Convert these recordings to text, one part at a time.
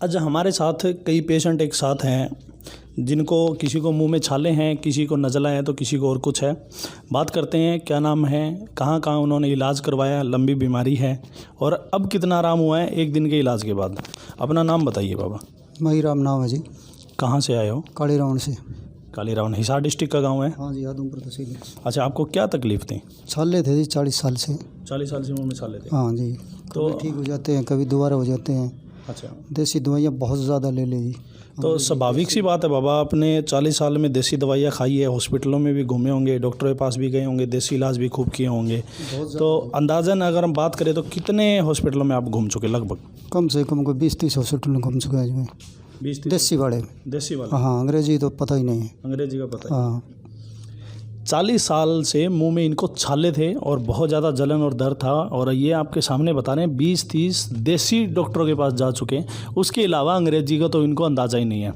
आज हमारे साथ कई पेशेंट एक साथ हैं जिनको किसी को मुंह में छाले हैं, किसी को नज़ला है तो किसी को और कुछ है। बात करते हैं क्या नाम है, कहाँ कहाँ उन्होंने इलाज करवाया, लंबी बीमारी है और अब कितना आराम हुआ है एक दिन के इलाज के बाद। अपना नाम बताइए बाबा। मही राम नाम है जी। कहाँ से आए हो? काली रावण से। काली रावण हिसार डिस्ट्रिक्ट का गाँव है? हाँ जी, आदमपुर तहसील है। अच्छा, आपको क्या तकलीफ थी? छाले थे जी 40 साल से। 40 साल से मुँह में छाले थे? हाँ जी, तो कभी ठीक हो जाते हैं, कभी दोबारा हो जाते हैं। अच्छा, देसी दवाइयाँ बहुत ज़्यादा ले ली जी। तो स्वाभाविक सी बात है बाबा, आपने 40 साल में देसी दवाइयाँ खाई है, हॉस्पिटलों में भी घूमे होंगे, डॉक्टरों के पास भी गए होंगे, देसी इलाज भी खूब किए होंगे। तो अंदाज़न अगर हम बात करें तो कितने हॉस्पिटलों में आप घूम चुके लगभग? कम से कम कोई 20-30 हॉस्पिटल में घूम चुका है जी मैं। 20-30? देसी वाले। देसी वाला? हाँ, अंग्रेजी तो पता ही नहीं है। अंग्रेजी का पता है। हाँ, 40 साल से मुंह में इनको छाले थे और बहुत ज़्यादा जलन और दर्द था, और ये आपके सामने बता रहे हैं 20-30 देसी डॉक्टरों के पास जा चुके हैं, उसके अलावा अंग्रेजी का तो इनको अंदाज़ा ही नहीं है।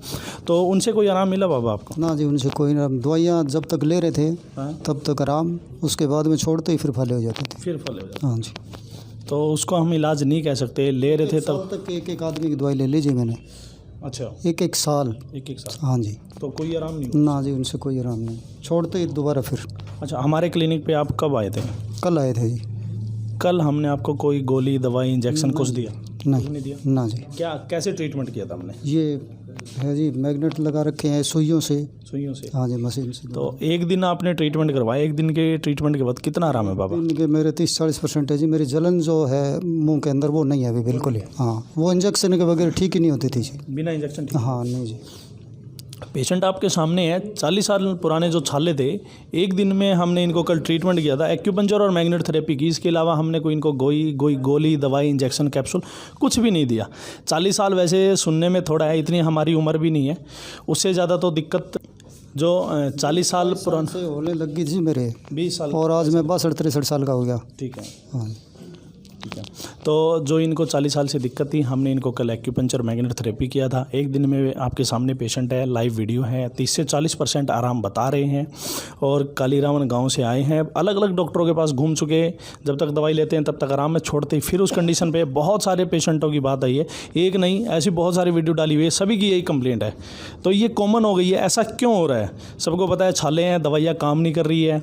तो उनसे कोई आराम मिला बाबा आपको? ना जी, उनसे कोई आराम। दवाइयाँ जब तक ले रहे थे हाँ? तब तक आराम, उसके बाद में छोड़ते ही फिर फले हो जाते थे। फिर फल हो जाता? हाँ जी। तो उसको हम इलाज नहीं कह सकते, ले रहे थे साल तब? तक एक आदमी की दवाई ले लीजिए मैंने। अच्छा, एक साल। एक साल? हाँ जी। तो कोई आराम नहीं हुआ? ना जी, उनसे कोई आराम नहीं, छोड़ते ही दोबारा फिर। अच्छा, हमारे क्लिनिक पे आप कब आए थे? कल आए थे जी। कल हमने आपको कोई गोली, दवाई, इंजेक्शन कुछ दिया? नहीं नहीं दिया? ना जी। क्या, कैसे ट्रीटमेंट किया था हमने? ये है जी, मैग्नेट लगा रखे हैं सुइयों से। सुइयों से? हाँ जी, मशीन से। तो एक दिन आपने ट्रीटमेंट करवाया, एक दिन के ट्रीटमेंट के बाद कितना आराम है बाबा? इनके मेरे 30-40% है जी। मेरी जलन जो है मुंह के अंदर वो नहीं है अभी बिल्कुल ही। हाँ, वो इंजेक्शन के बगैर ठीक ही नहीं होती थी जी। बिना इंजेक्शन? हाँ नहीं जी। पेशेंट आपके सामने है, 40 साल पुराने जो छाले थे, एक दिन में हमने इनको कल ट्रीटमेंट किया था, एक्यूपंक्चर और मैग्नेट थेरेपी की। इसके अलावा हमने कोई इनको गोली, दवाई, इंजेक्शन, कैप्सूल कुछ भी नहीं दिया। 40 साल वैसे सुनने में थोड़ा है, इतनी हमारी उम्र भी नहीं है। उससे ज़्यादा तो दिक्कत जो 40 साल पुराना से होने लग गई जी मेरे। 20 साल और आज मैं 62-63 साल का हो गया। ठीक है, हाँ। ठीक है। तो जो इनको 40 साल से दिक्कत थी, हमने इनको कल एक्यूपंक्चर मैग्नेट थेरेपी किया था। एक दिन में आपके सामने पेशेंट है, लाइव वीडियो है, 30 से 40% आराम बता रहे हैं और काली रावण गाँव से आए हैं। अलग अलग डॉक्टरों के पास घूम चुके, जब तक दवाई लेते हैं तब तक आराम में छोड़ते ही फिर उस कंडीशन पे बहुत सारे पेशेंटों की बात आई है, एक नहीं ऐसी बहुत सारी वीडियो डाली हुई है, सभी की यही कंप्लेंट है। तो ये कॉमन हो गई है। ऐसा क्यों हो रहा है? सबको पता है छाले हैं, दवाइयाँ काम नहीं कर रही है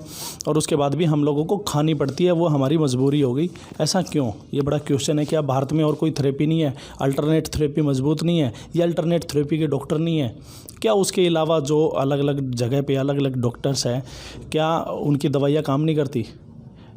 और उसके बाद भी हम लोगों को खानी पड़ती है, वो हमारी मजबूरी हो गई। ऐसा क्यों? ये बड़ा क्वेश्चन है। क्या भारत में और कोई थेरेपी नहीं है? अल्टरनेट थेरेपी मजबूत नहीं है या अल्टरनेट थेरेपी के डॉक्टर नहीं है? क्या उसके अलावा जो अलग अलग जगह पे अलग अलग डॉक्टर्स हैं, क्या उनकी दवाइयाँ काम नहीं करती?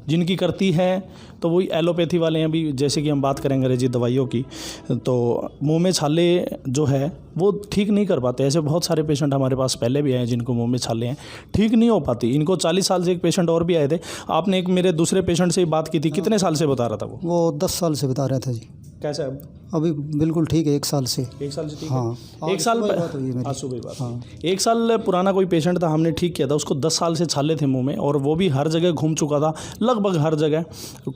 जिनकी करती है तो वही एलोपैथी वाले हैं। भी जैसे कि हम बात करें अंग्रेजी दवाइयों की, तो मुंह में छाले जो है वो ठीक नहीं कर पाते। ऐसे बहुत सारे पेशेंट हमारे पास पहले भी आए जिनको मुंह में छाले हैं, ठीक नहीं हो पाती। इनको 40 साल से एक पेशेंट और भी आए थे। आपने एक मेरे दूसरे पेशेंट से बात की थी, कितने साल से बता रहा था वो 10 साल से बता रहा था जी। कैसा है अभी? बिल्कुल ठीक है, 1 साल से। 1 साल से ठीक हाँ, है? 1 साल बात हुई है मेरी। आज सुबह बात। हाँ। 1 साल पुराना कोई पेशेंट था, हमने ठीक किया था उसको। 10 साल से छाले थे मुंह में और वो भी हर जगह घूम चुका था, लगभग हर जगह,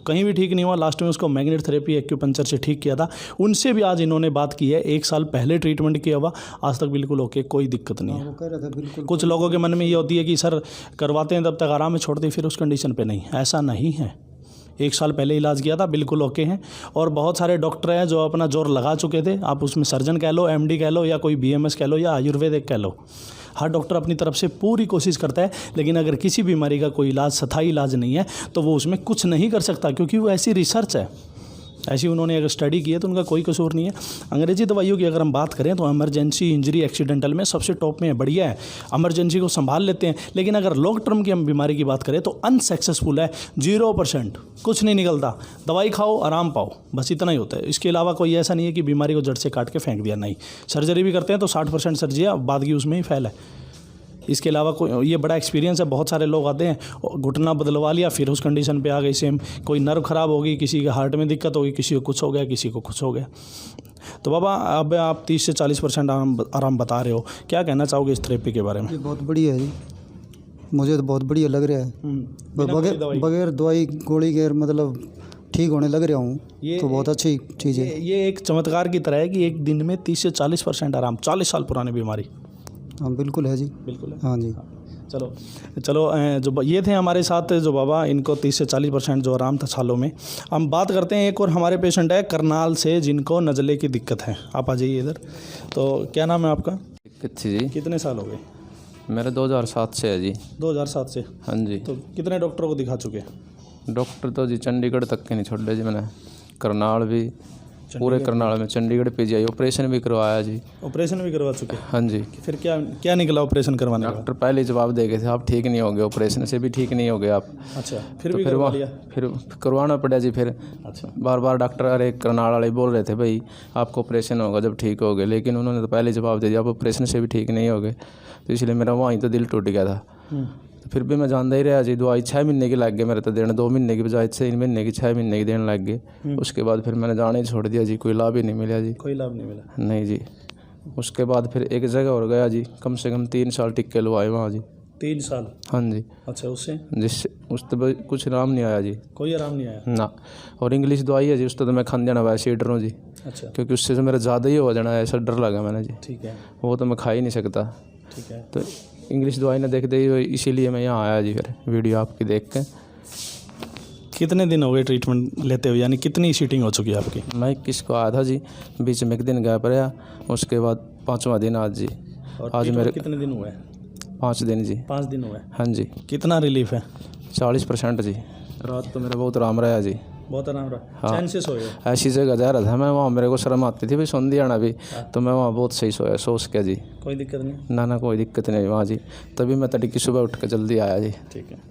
कहीं भी ठीक नहीं हुआ। लास्ट में उसको मैग्नेट थेरेपी, एक्यूपंक्चर से ठीक किया था। उनसे भी आज इन्होंने बात की है, 1 साल पहले ट्रीटमेंट किया हुआ, आज तक बिल्कुल ओके, कोई दिक्कत नहीं है। वो कह रहा था बिल्कुल। कुछ लोगों के मन में ये होती है कि सर करवाते हैं तब तक आराम में, छोड़ते फिर उस कंडीशन पे नहीं। ऐसा नहीं है। 1 साल पहले इलाज किया था, बिल्कुल ओके हैं। और बहुत सारे डॉक्टर हैं जो अपना जोर लगा चुके थे। आप उसमें सर्जन कह लो, MD कह लो, या कोई BMS कह लो, या आयुर्वेदिक कह लो। हर डॉक्टर अपनी तरफ से पूरी कोशिश करता है, लेकिन अगर किसी बीमारी का कोई इलाज, स्थायी इलाज नहीं है, तो वो उसमें कुछ नहीं कर सकता, क्योंकि वो ऐसी रिसर्च है, ऐसी उन्होंने अगर स्टडी की है तो उनका कोई कसूर नहीं है। अंग्रेजी दवाइयों की अगर हम बात करें तो इमरजेंसी, इंजरी, एक्सीडेंटल में सबसे टॉप में है, बढ़िया है, इमरजेंसी को संभाल लेते हैं। लेकिन अगर लॉन्ग टर्म की हम बीमारी की बात करें तो अनसक्सेसफुल है, 0%, कुछ नहीं निकलता। दवाई खाओ, आराम पाओ, बस इतना ही होता है। इसके अलावा कोई ऐसा नहीं है कि बीमारी को जड़ से काट के फेंक दिया, नहीं। सर्जरी भी करते हैं तो 60% सर्जरी बाद की उसमें ही फैल है। इसके अलावा कोई, ये बड़ा एक्सपीरियंस है। बहुत सारे लोग आते हैं, घुटना बदलवा लिया, फिर उस कंडीशन पे आ गई सेम। कोई नर्व ख़राब होगी, किसी के हार्ट में दिक्कत होगी, किसी को कुछ हो गया, किसी को कुछ हो गया। तो बाबा अब आप 30 से 40% आराम बता रहे हो, क्या कहना चाहोगे इस थेरेपी के बारे में? ये बहुत बढ़िया है जी, मुझे तो बहुत बढ़िया लग रहा है। बगैर दवाई गोली के मतलब ठीक होने लग रहा हूँ, तो बहुत अच्छी चीज़ है। ये एक चमत्कार की तरह है कि एक दिन में 30 से 40% आराम, 40 साल पुरानी बीमारी। हाँ बिल्कुल है जी, बिल्कुल है। हाँ जी। चलो चलो, जो ये थे हमारे साथ जो बाबा, इनको 30 से 40% जो आराम था छालों में। हम बात करते हैं, एक और हमारे पेशेंट है करनाल से जिनको नज़ले की दिक्कत है। आप आ जाइए इधर। तो क्या नाम है आपका? दिक्कत थी जी, कितने साल हो गए? मेरा 2007 से है जी। 2007 से? हाँ जी। तो कितने डॉक्टरों को दिखा चुके? डॉक्टर तो जी चंडीगढ़ तक के नहीं छोड़े जी मैंने, करनाल भी, पूरे करनाल में, चंडीगढ़ PGI ऑपरेशन भी करवाया जी। ऑपरेशन भी करवा चुके? हाँ जी। फिर क्या क्या निकला ऑपरेशन करवाने का? डॉक्टर पहले ही जवाब दे गए थे, आप ठीक नहीं होगे, ऑपरेशन से भी ठीक नहीं होगे आप। अच्छा, फिर तो भी फिर करवा वहाँ लिया? फिर करवाना पड़ा जी। फिर अच्छा, बार बार डॉक्टर अरे करनाल वाले बोल रहे थे भाई आपको ऑपरेशन होगा जब ठीक होगे, लेकिन उन्होंने तो पहले ही जवाब दे दिया आप ऑपरेशन से भी ठीक नहीं होगे। तो इसलिए मेरा वहीं तो दिल टूट गया था। तो फिर भी मैं जानता ही रहा जी। दवाई 6 महीने की लग गई मेरे तो देने, 2 महीने की बजाय 3 महीने की 6 महीने की देने लग गए। उसके बाद फिर मैंने जाना ही छोड़ दिया जी, कोई लाभ ही नहीं मिला जी। कोई लाभ नहीं मिला? नहीं जी। उसके बाद फिर एक जगह और गया जी, कम से कम 3 साल टिक्के लवाए वहाँ जी। 3 साल? हाँ जी। अच्छा, उससे? जिससे उस तो कुछ आराम नहीं आया जी, कोई आराम नहीं आया? ना। और इंग्लिश दवाई है जी, उस तो मैं खान जाना वैसे ही डरूँ जी, अच्छा, क्योंकि उससे तो मेरा ज़्यादा ही हो जाना, ऐसा डर लगा मैंने जी। ठीक है, वो तो मैं खा ही नहीं सकता। ठीक है। तो इंग्लिश दवाई ना देखते ही इसीलिए मैं यहाँ आया जी, फिर वीडियो आपकी देख के। कितने दिन हो गए ट्रीटमेंट लेते हुए, यानी कितनी सीटिंग हो चुकी है आपकी? मैं 21 को आया था जी, बीच में एक दिन गया पड़ा, उसके बाद 5वां दिन आज जी। और आज मेरे कितने दिन हुए? 5 दिन जी। 5 दिन हुए? हाँ जी। कितना रिलीफ है? 40% जी। रात तो मेरा बहुत आराम रहा जी। बहुत आराम रहा? हाँ। चैन से सोए? ऐसी जगह जा रहा था मैं, वहाँ मेरे को शर्म आती थी भाई सोंधी आना भी, तो मैं वहाँ बहुत सही सोया सोच के जी। कोई दिक्कत नहीं? ना कोई दिक्कत नहीं वहाँ जी। तभी मैं तड़की सुबह उठ के जल्दी आया जी। ठीक है।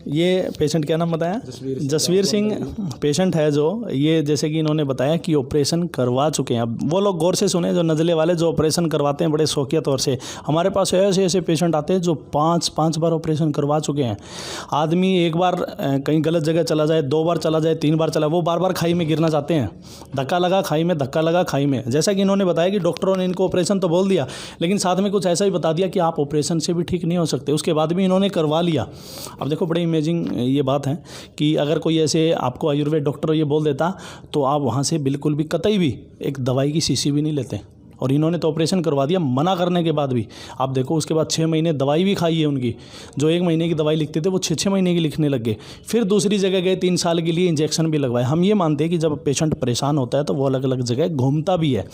ये पेशेंट क्या नाम बताया? जसवीर सिंह पेशेंट है जो, ये जैसे कि इन्होंने बताया कि ऑपरेशन करवा चुके हैं। अब वो लोग गौर से सुने जो नज़ले वाले जो ऑपरेशन करवाते हैं बड़े शौकिया तौर से। हमारे पास ऐसे ऐसे पेशेंट आते हैं जो 5 बार ऑपरेशन करवा चुके हैं। आदमी एक बार कहीं गलत जगह चला जाए, 2 बार चला जाए, 3 बार चला, वो बार बार खाई में गिरना चाहते हैं। धक्का लगा खाई में, धक्का लगा खाई में। जैसा कि इन्होंने बताया कि डॉक्टरों ने इनको ऑपरेशन तो बोल दिया, लेकिन साथ में कुछ ऐसा भी बता दिया कि आप ऑपरेशन से भी ठीक नहीं हो सकते। उसके बाद भी इन्होंने करवा लिया। अब देखो, बड़ी इमेजिंग ये बात है कि अगर कोई ऐसे आपको आयुर्वेद डॉक्टर ये बोल देता तो आप वहाँ से बिल्कुल भी कतई भी एक दवाई की शीशी भी नहीं लेते। और इन्होंने तो ऑपरेशन करवा दिया मना करने के बाद भी। आप देखो, उसके बाद 6 महीने दवाई भी खाई है उनकी। जो 1 महीने की दवाई लिखते थे वो 6 महीने की लिखने लग गए। फिर दूसरी जगह गए, 3 साल के लिए इंजेक्शन भी लगवाए। हम ये मानते हैं कि जब पेशेंट परेशान होता है तो वो अलग अलग जगह घूमता भी है,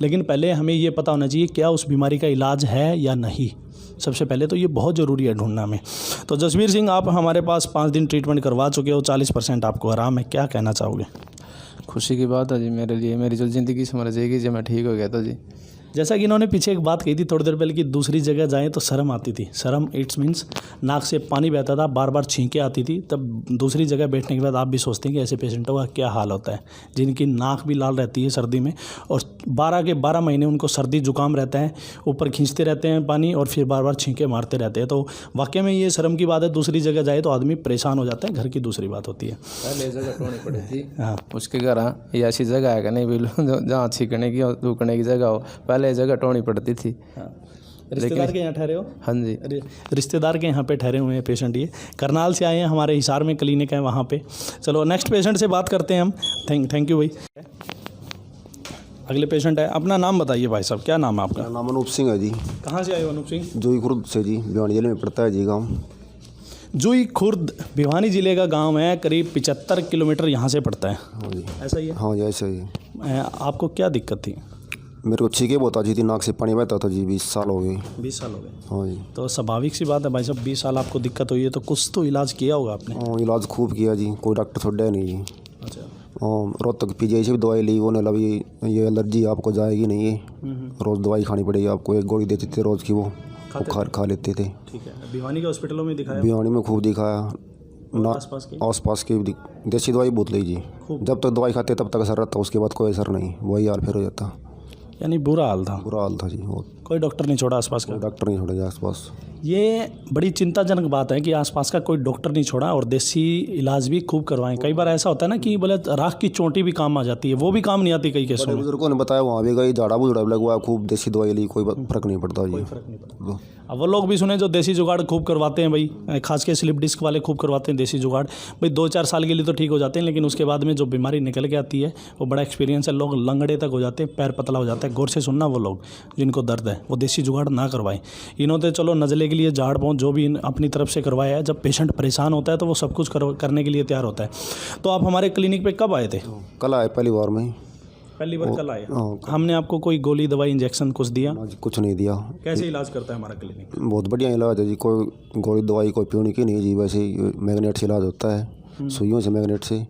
लेकिन पहले हमें ये पता होना चाहिए क्या उस बीमारी का इलाज है या नहीं। सबसे पहले तो ये बहुत ज़रूरी है ढूंढना में। तो जसवीर सिंह, आप हमारे पास 5 दिन ट्रीटमेंट करवा चुके हो, 40% आपको आराम है, क्या कहना चाहोगे? खुशी की बात है जी मेरे लिए, मेरी जो ज़िंदगी समझ जाएगी जब मैं ठीक हो गया तो जी। जैसा कि इन्होंने पीछे एक बात कही थी थोड़ी देर पहले कि दूसरी जगह जाएं तो शर्म आती थी। शर्म इट्स मीन्स नाक से पानी बहता था, बार बार छींकें आती थी। तब दूसरी जगह बैठने के बाद आप भी सोचते हैं कि ऐसे पेशेंटों का क्या हाल होता है, जिनकी नाक भी लाल रहती है सर्दी में, और 12 के 12 महीने उनको सर्दी जुकाम रहता है, ऊपर खींचते रहते हैं पानी और फिर बार बार छींकें मारते रहते हैं। तो वाकई में ये शर्म की बात है। दूसरी जगह जाए तो आदमी परेशान हो जाता है, घर की दूसरी बात होती है। पहले जगह टोनी पड़ी थी। हाँ, उसके घर ये ऐसी जगह है कि नहीं बिल्कुल जहाँ छींकने की और थूकने की जगह हो, पहले जगह टोनी पड़ती थी। हाँ। रिश्तेदार के यहाँ ठहरे हो? हाँ जी। रिश्तेदार के यहाँ पे ठहरे हुए हैं पेशेंट। ये करनाल से आए हैं, हमारे हिसार में क्लिनिक है वहाँ पे। चलो नेक्स्ट पेशेंट से बात करते हैं हम। थैंक यू भाई। अगले पेशेंट है, अपना नाम बताइए भाई साहब, क्या नाम है आपका? नाम अनूप सिंह है जी। कहाँ से आए हो अनूप सिंह? जोई खुर्द से जी, भिवानी जिले में पड़ता है जी गांव। जोई खुर्द भिवानी जिले का गांव है, करीब 75 किलोमीटर यहाँ से पड़ता है। हाँ जी। ऐसा ही है? हाँ जी, ऐसा ही। आपको क्या दिक्कत थी? मेरे को छींके बहुत आती थी, नाक से पानी बहता था जी। 20 साल हो गए। 20 साल हो गए? हाँ जी। तो स्वाभाविक सी बात है भाई साहब, 20 साल आपको दिक्कत हुई है तो कुछ तो इलाज किया होगा आपने? हाँ, इलाज खूब किया जी, कोई डॉक्टर छोड़ा नहीं जी। अच्छा। रोहतक PGI से भी दवाई ली, वो ने अभी ये एलर्जी आपको जाएगी नहीं है, रोज़ दवाई खानी पड़ेगी आपको। एक गोली देते थे रोज़ की, वो खा लेते थे। ठीक है। भिवानी के हॉस्पिटलों में दिखाया? भिवानी में खूब दिखाया ना, आस-पास की देसी दवाई बहुत ली जी। जब तक दवाई खाते तब तक असर रहता, उसके बाद कोई असर नहीं, वही हाल फिर हो जाता। यानी बुरा हाल था? बुरा हाल था जी। वो कोई डॉक्टर नहीं छोड़ा आसपास का? डॉक्टर नहीं छोड़ा जी आसपास। ये बड़ी चिंताजनक बात है कि आसपास का कोई डॉक्टर नहीं छोड़ा और देसी इलाज भी खूब करवाएं। कई बार ऐसा होता है ना कि बोले राख की चोटी भी काम आ जाती है, वो भी काम नहीं आती कई केसों में। बुजुर्गों ने बताया वहाँ भी गई, झाड़ा बुझड़ा भी लगवाया, खूब देसी दवाई ली, कोई फर्क नहीं पड़ता जी। कोई फर्क नहीं पड़ता। अब वो लोग भी सुने जो देसी जुगाड़ खूब करवाते हैं भाई, खास के स्लिप डिस्क वाले खूब करवाते हैं देसी जुगाड़ भाई। 2-4 साल के लिए तो ठीक हो जाते हैं, लेकिन उसके बाद में जो बीमारी निकल के आती है वो बड़ा एक्सपीरियंस है। लोग लंगड़े तक हो जाते हैं, पैर पतला हो जाता है। गौर से सुनना वो लोग जिनको दर्द है। है वो देसी जुगाड़ ना करवाएं। इन्होंने चलो नज़ले के लिए झाड़ पहुँच जो भी अपनी तरफ से करवाया है, जब पेशेंट परेशान होता है तो वो सब कुछ करने के लिए तैयार होता है। तो आप हमारे क्लिनिक पे कब आए थे? कल आए, पहली बार में। पहली बार कल आए? हाँ। हमने आपको कोई गोली दवाई इंजेक्शन कुछ दिया? कुछ नहीं दिया। कैसे इलाज करता है हमारा क्लिनिक? बहुत बढ़िया इलाज है जी, कोई गोली दवाई कोई पीने की नहीं जी, वैसे ही मैग्नेट से इलाज होता है, सुइयों से, मैग्नेट से।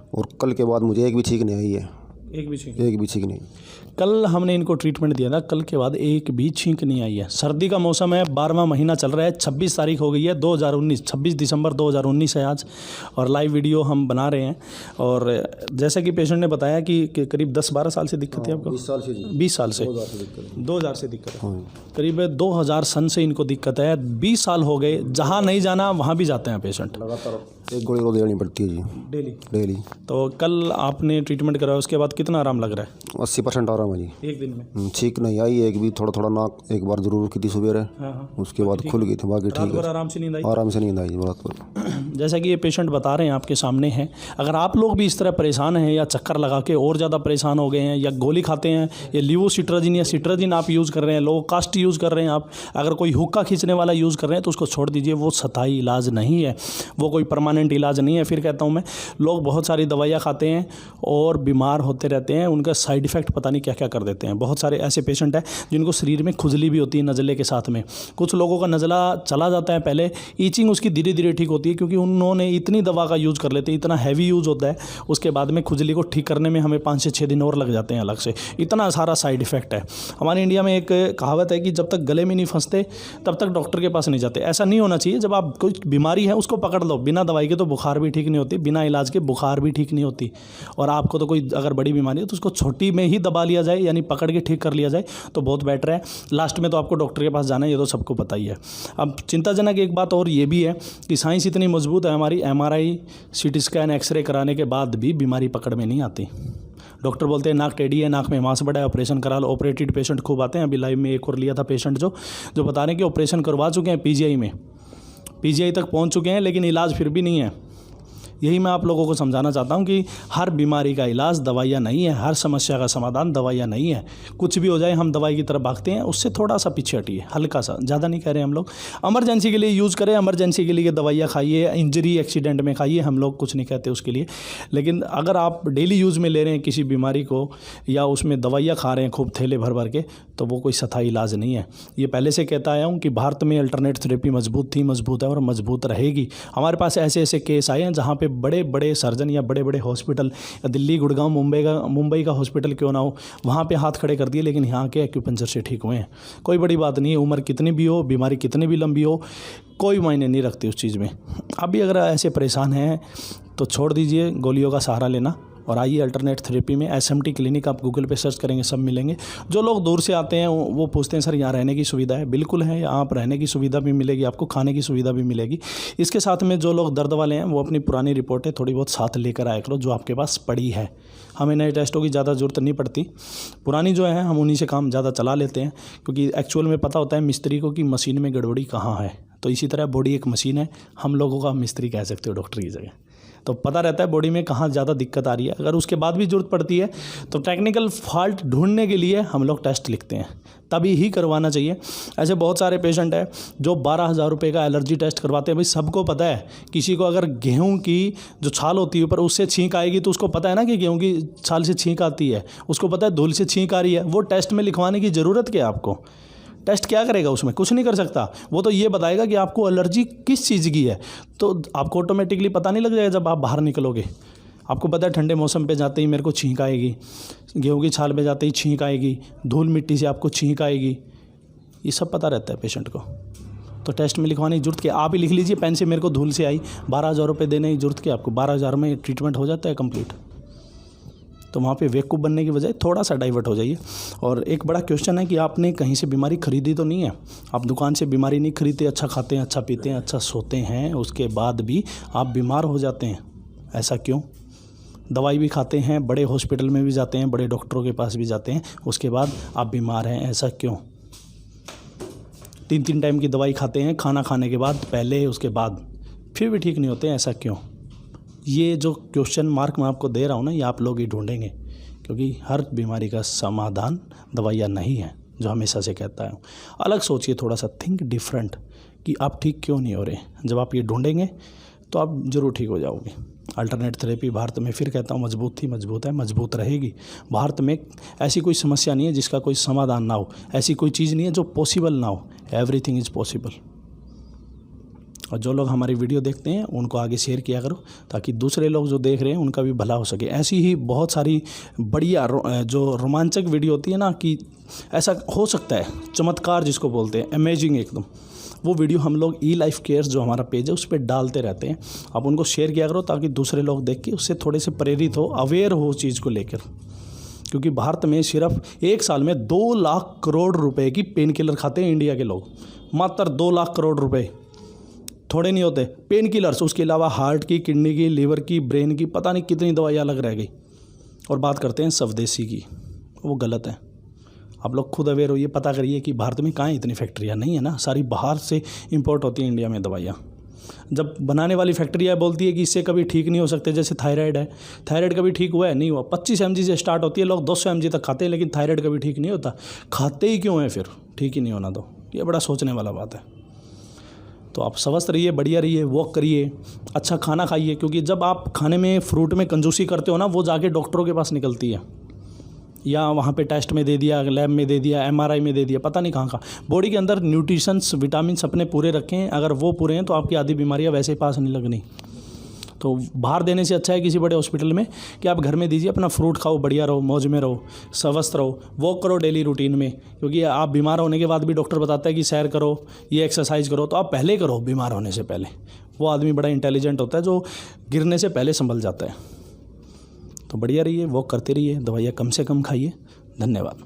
और कल के बाद मुझे एक भी ठीक नहीं आई है, एक भी छींक नहीं। कल हमने इनको ट्रीटमेंट दिया था, कल के बाद एक भी छींक नहीं आई है। सर्दी का मौसम है, 12वां महीना चल रहा है, 26 तारीख हो गई है 2019, 26 दिसंबर 2019 है आज, और लाइव वीडियो हम बना रहे हैं। और जैसा कि पेशेंट ने बताया कि करीब 10-12 साल से दिक्कत है आपको? 20 साल से। 20 साल से, 2000 से दिक्कत है। करीब 2000 सन से इनको दिक्कत है, 20 साल हो गए, जहाँ नहीं जाना वहाँ भी जाते हैं पेशेंट। लगातार एक गोली रोज लेनी पड़ती है जी, डेली। तो कल आपने ट्रीटमेंट कराया, उसके बाद कितना आराम लग रहा है? 80% आराम है जी एक दिन में। छींक नहीं आई, एक भी थोड़ा थोड़ा नाक एक बार जरूर की थी सुबह, उसके बाद खुल गई थी, बाकी ठीक है। आराम से नींद आई? आराम से नींद आई रात पर। जैसा कि ये पेशेंट बता रहे हैं आपके सामने हैं, अगर आप लोग भी इस तरह परेशान हैं या चक्कर लगा के और ज़्यादा परेशान हो गए हैं, या गोली खाते हैं, या लिवोसिट्राजिन या सिट्राजिन आप यूज़ कर रहे हैं, लो कास्ट यूज़ कर रहे हैं आप, अगर कोई हुक्का खींचने वाला यूज़ कर रहे हैं तो उसको छोड़ दीजिए, वो स्थायी इलाज नहीं है, वो कोई परमानेंट इलाज नहीं है। फिर कहता हूँ मैं, लोग बहुत सारी दवाइयाँ खाते हैं और बीमार होते रहते हैं, उनका साइड इफ़ेक्ट पता नहीं क्या क्या कर देते हैं। बहुत सारे ऐसे पेशेंट हैं जिनको शरीर में खुजली भी होती है नज़ले के साथ में। कुछ लोगों का नज़ला चला जाता है पहले, ईचिंग उसकी धीरे धीरे ठीक होती है, क्योंकि उन्होंने इतनी दवा का यूज़ कर लेते हैं, इतना हैवी यूज़ होता है, उसके बाद में खुजली को ठीक करने में हमें 5 से 6 दिन और लग जाते हैं अलग से, इतना सारा साइड इफ़ेक्ट है। हमारे इंडिया में एक कहावत है कि जब तक गले में नहीं फंसते तब तक डॉक्टर के पास नहीं जाते। ऐसा नहीं होना चाहिए। जब आप कोई बीमारी है उसको पकड़ लो, बिना दवाई के तो बुखार भी ठीक नहीं होती, बिना इलाज के बुखार भी ठीक नहीं होती। और आपको तो कोई अगर बड़ी बीमारी है तो उसको छोटी में ही दबा लिया जाए, यानी पकड़ के ठीक कर लिया जाए तो बहुत बेटर है। लास्ट में तो आपको डॉक्टर के पास जाना है, ये तो सबको पता ही है। अब चिंताजनक एक बात और ये भी है कि साइंस इतनी मजबूत है हमारी, MRI, CT स्कैन, एक्सरे कराने के बाद भी बीमारी पकड़ में नहीं आती। डॉक्टर बोलते हैं नाक टेढ़ी है, नाक में मांस बड़ा है, ऑपरेशन करा लो। ऑपरेटेड पेशेंट खूब आते हैं। अभी लाइव में एक और लिया था पेशेंट जो बता रहे हैं कि ऑपरेशन करवा चुके हैं, PGI तक पहुंच चुके हैं, लेकिन इलाज फिर भी नहीं है। यही मैं आप लोगों को समझाना चाहता हूं कि हर बीमारी का इलाज दवाइयाँ नहीं है, हर समस्या का समाधान दवाइयाँ नहीं है। कुछ भी हो जाए हम दवाई की तरफ भागते हैं, उससे थोड़ा सा पीछे हटिए, हल्का सा, ज़्यादा नहीं कह रहे हम लोग। इमरजेंसी के लिए यूज़ करें, इमरजेंसी के लिए दवाइयाँ खाइए, इंजरी एक्सीडेंट में खाइए, हम लोग कुछ नहीं कहते उसके लिए। लेकिन अगर आप डेली यूज़ में ले रहे हैं किसी बीमारी को, या उसमें दवाइयाँ खा रहे हैं खूब थैले भर भर के, तो वो कोई स्थायी इलाज नहीं है। ये पहले से कहता आया हूँ कि भारत में अल्टरनेट थेरेपी मजबूत थी, मजबूत है और मजबूत रहेगी। हमारे पास ऐसे ऐसे केस आए हैं जहाँ पे बड़े बड़े सर्जन या बड़े बड़े हॉस्पिटल, दिल्ली, गुड़गांव, मुंबई का हॉस्पिटल क्यों ना हो, वहाँ पे हाथ खड़े कर दिए, लेकिन यहाँ के एक्यूपंक्चर से ठीक हुए हैं। कोई बड़ी बात नहीं है, उम्र कितनी भी हो, बीमारी कितनी भी लंबी हो, कोई मायने नहीं रखती उस चीज़ में। अभी अगर ऐसे परेशान हैं तो छोड़ दीजिए गोलियों का सहारा लेना और आइए अल्टरनेट थेरेपी में। SMT क्लिनिक आप गूगल पे सर्च करेंगे, सब मिलेंगे। जो लोग दूर से आते हैं वो पूछते हैं सर यहाँ रहने की सुविधा है? बिल्कुल है, यहाँ आप रहने की सुविधा भी मिलेगी, आपको खाने की सुविधा भी मिलेगी। इसके साथ में जो लोग दर्द वाले हैं वो अपनी पुरानी रिपोर्टें थोड़ी बहुत साथ लेकर आया करो, जो आपके पास पड़ी है। हमें नए टेस्टों की ज़्यादा ज़रूरत नहीं पड़ती, पुरानी जो है हम उन्हीं से काम ज़्यादा चला लेते हैं, क्योंकि एक्चुअल में पता होता है मिस्त्री को कि मशीन में गड़बड़ी कहाँ है। तो इसी तरह बॉडी एक मशीन है, हम लोगों का मिस्त्री कह सकते हो डॉक्टर की जगह। तो पता रहता है बॉडी में कहाँ ज़्यादा दिक्कत आ रही है। अगर उसके बाद भी ज़रूरत पड़ती है तो टेक्निकल फॉल्ट ढूंढने के लिए हम लोग टेस्ट लिखते हैं, तभी ही करवाना चाहिए। ऐसे बहुत सारे पेशेंट हैं जो 12,000 रुपये का एलर्जी टेस्ट करवाते हैं। भाई सबको पता है, किसी को अगर गेहूं की जो छाल होती है ऊपर उससे छींक आएगी तो उसको पता है ना कि गेहूं की छाल से छींक आती है, उसको पता है धूल से छींक आ रही है। वो टेस्ट में लिखवाने की ज़रूरत क्या है आपको? टेस्ट क्या करेगा उसमें? कुछ नहीं कर सकता। वो तो ये बताएगा कि आपको एलर्जी किस चीज़ की है, तो आपको ऑटोमेटिकली पता नहीं लग जाएगा जब आप बाहर निकलोगे। आपको पता है ठंडे मौसम पे जाते ही मेरे को छींक आएगी, गेहूं की छाल पे जाते ही छींक आएगी, धूल मिट्टी से आपको छींक आएगी, ये सब पता रहता है पेशेंट को। तो टेस्ट में लिखवाने की जरूरत क्या? आप ही लिख लीजिए पेन से, मेरे को धूल से आई, 12,000 रुपये देने की जरूरत क्या आपको? 12,000 में ट्रीटमेंट हो जाता है कंप्लीट। तो वहाँ पे बेवकूफ़ बनने की बजाय थोड़ा सा डाइवर्ट हो जाइए। और एक बड़ा क्वेश्चन है कि आपने कहीं से बीमारी खरीदी तो नहीं है। आप दुकान से बीमारी नहीं खरीदते, अच्छा खाते हैं, अच्छा पीते हैं, अच्छा सोते हैं, उसके बाद भी आप बीमार हो जाते हैं। ऐसा क्यों? दवाई भी खाते हैं, बड़े हॉस्पिटल में भी जाते हैं, बड़े डॉक्टरों के पास भी जाते हैं, उसके बाद आप बीमार हैं, ऐसा क्यों? 3-3 टाइम की दवाई खाते हैं, खाना खाने के बाद, पहले, उसके बाद, फिर भी ठीक नहीं होते हैं, ऐसा क्यों? ये जो क्वेश्चन मार्क मैं आपको दे रहा हूँ ना, ये आप लोग ही ढूंढेंगे, क्योंकि हर बीमारी का समाधान दवाइयाँ नहीं है। जो हमेशा से कहता है। अलग सोचिए, थोड़ा सा थिंक डिफरेंट कि आप ठीक क्यों नहीं हो रहे। जब आप ये ढूंढेंगे तो आप ज़रूर ठीक हो जाओगे। अल्टरनेट थेरेपी भारत में, फिर कहता हूँ, मजबूत थी, मजबूत है, मजबूत रहेगी। भारत में ऐसी कोई समस्या नहीं है जिसका कोई समाधान ना हो, ऐसी कोई चीज़ नहीं है जो पॉसिबल ना हो। Everything is possible. और जो लोग हमारी वीडियो देखते हैं उनको आगे शेयर किया करो, ताकि दूसरे लोग जो देख रहे हैं उनका भी भला हो सके। ऐसी ही बहुत सारी बढ़िया जो रोमांचक वीडियो होती है ना, कि ऐसा हो सकता है, चमत्कार जिसको बोलते हैं, अमेजिंग एकदम, वो वीडियो हम लोग ई-लाइफ केयर्स जो हमारा पेज है उस पर डालते रहते हैं। आप उनको शेयर किया करो ताकि दूसरे लोग देख के उससे थोड़े से प्रेरित हो, अवेयर हो उस चीज़ को लेकर। क्योंकि भारत में सिर्फ एक साल में 2 लाख करोड़ रुपए की पेन किलर खाते हैं इंडिया के लोग। मात्र 2 लाख करोड़ रुपए थोड़े नहीं होते। पेन किलर्स, उसके अलावा हार्ट की, किडनी की, लीवर की, ब्रेन की, पता नहीं कितनी दवाइयाँ अलग रह गई। और बात करते हैं स्वदेशी की, वो गलत है। आप लोग खुद अवेयर होइए, पता करिए कि भारत में कहाँ इतनी फैक्ट्रियाँ नहीं है ना, सारी बाहर से इंपोर्ट होती हैं इंडिया में दवाइयाँ। जब बनाने वाली फैक्ट्रियाँ बोलती है कि इससे कभी ठीक नहीं हो सकते, जैसे थायराइड है, थायराइड कभी ठीक हुआ है? नहीं हुआ। 25 mg से स्टार्ट होती है, लोग 200 mg तक खाते हैं, लेकिन थायराइड कभी ठीक नहीं होता। खाते ही क्यों है फिर? ठीक ही नहीं होना। तो ये बड़ा सोचने वाला बात है। तो आप स्वस्थ रहिए, बढ़िया रहिए, वॉक करिए, अच्छा खाना खाइए। क्योंकि जब आप खाने में, फ्रूट में कंजूसी करते हो ना, वो जाके डॉक्टरों के पास निकलती है, या वहाँ पे टेस्ट में दे दिया, लैब में दे दिया, MRI में दे दिया, पता नहीं कहाँ। बॉडी के अंदर न्यूट्रिशंस, विटामिन्स अपने पूरे रखें। अगर वो पूरे हैं तो आपकी आधी बीमारियाँ वैसे ही पास नहीं लगनी। तो बाहर देने से अच्छा है किसी बड़े हॉस्पिटल में कि आप घर में दीजिए, अपना फ्रूट खाओ, बढ़िया रहो, मौज में रहो, स्वस्थ रहो, वॉक करो डेली रूटीन में। क्योंकि आप बीमार होने के बाद भी डॉक्टर बताता है कि सैर करो, ये एक्सरसाइज करो, तो आप पहले करो बीमार होने से पहले। वो आदमी बड़ा इंटेलिजेंट होता है जो गिरने से पहले संभल जाता है। तो बढ़िया रहिए, वॉक करते रहिए, दवाइयाँ कम से कम खाइए। धन्यवाद।